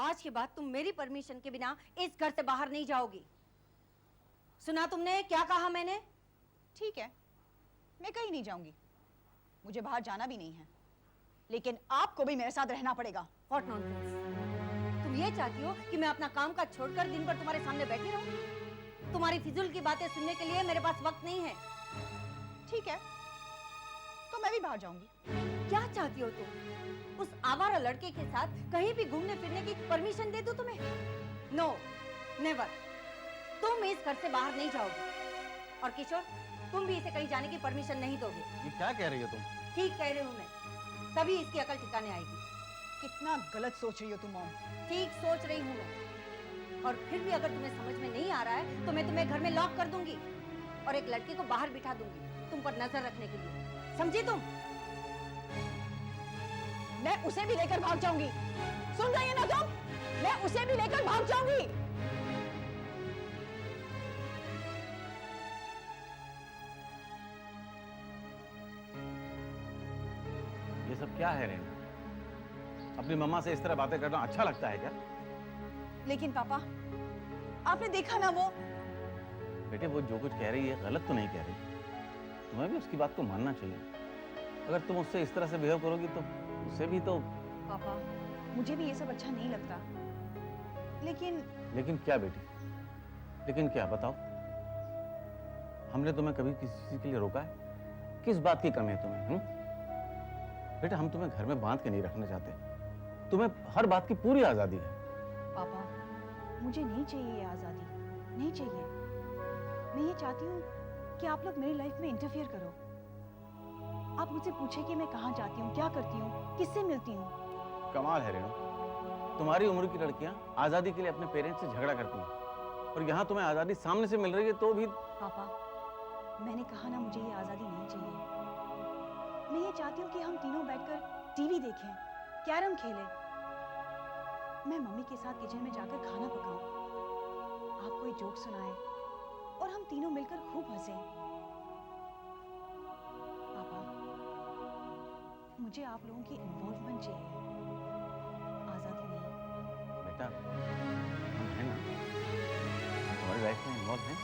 आज के बाद तुम मेरी परमिशन के बिना इस घर से बाहर नहीं जाओगी। सुना तुमने क्या कहा मैंने? ठीक है, मैं कहीं नहीं जाऊंगी, मुझे बाहर जाना भी नहीं है, लेकिन आपको भी मेरे साथ रहना पड़ेगा। What nonsense? तुम ये चाहती हो कि मैं अपना काम काज छोड़कर दिन भर तुम्हारे सामने बैठी रहूं? तुम्हारी फिजूल की बातें सुनने के लिए मेरे पास वक्त नहीं है। ठीक है, तो मैं भी बाहर जाऊंगी। क्या चाहती हो तुम? उस आवारा लड़के के साथ कहीं भी घूमने फिरने की परमिशन दे दूं तुम्हें? No, never. तुम इस घर से बाहर नहीं जाओगे। और किशोर, तुम भी इसे कहीं जाने की परमिशन नहीं दोगे। ये क्या कह रही हो तुम? ठीक कह रही हूँ मैं, तभी इसकी अकल ठिकाने आएगी। कितना गलत सोच रही हो तुम मॉम। ठीक सोच रही हूँ मैं, और फिर भी अगर तुम्हें समझ में नहीं आ रहा है तो मैं तुम्हें घर में लॉक कर दूंगी और एक लड़के को बाहर बिठा दूंगी तुम पर नजर रखने के लिए। समझी तुम? मैं उसे भी लेकर भाग जाऊंगी। सुन रही है ना तुम? मैं उसे भी लेकर भाग जाऊंगी। ये सब क्या है रेणु? अपनी मम्मा से इस तरह बातें करना अच्छा लगता है क्या? लेकिन पापा, आपने देखा ना वो। बेटे, वो जो कुछ कह रही है गलत तो नहीं कह रही। तुम्हें भी उसकी बात को मानना चाहिए। अगर तुम उससे इस तरह से बिहेव करोगी तो उसे भी तो। पापा, मुझे भी ये सब अच्छा नहीं लगता, लेकिन क्या बेटी? लेकिन क्या, बताओ। हमने तुम्हें कभी किसी चीज के लिए रोका है? किस बात की कमी है तुम्हें? बेटा, हम तुम्हें घर में बांध के नहीं रखना चाहते। तुम्हें हर बात की पूरी आजादी है। पापा, मुझे नहीं चाहिए ये आजादी, नहीं चाहिए। मैं ये चाहती हूँ कि आप लोग मेरी लाइफ में इंटरफियर करो। आप मुझसे पूछे कि मैं कहाँ जाती हूँ, क्या करती हूँ, किससे मिलती हूँ। कमाल है रेणु, तुम्हारी उम्र की लड़कियां आजादी के लिए अपने पेरेंट्स से झगड़ा करती हैं, और यहाँ तुम्हें आजादी सामने से मिल रही है तो भी। पापा, मैंने कहा ना, मुझे ये आजादी नहीं चाहिए। मैं ये चाहती हूँ कि हम तीनों बैठकर टीवी देखें, कैरम खेलें, मैं मम्मी के साथ किचन में जाकर खाना पकाऊं, आप कोई जोक सुनाए और हम तीनों मिलकर खूब हंसें। पापा, मुझे आप लोगों की इन्वॉल्वमेंट चाहिए, आजादी नहीं। बेटा, हम हैं ना, तुम्हारी लाइफ में इन्वॉल्व हैं।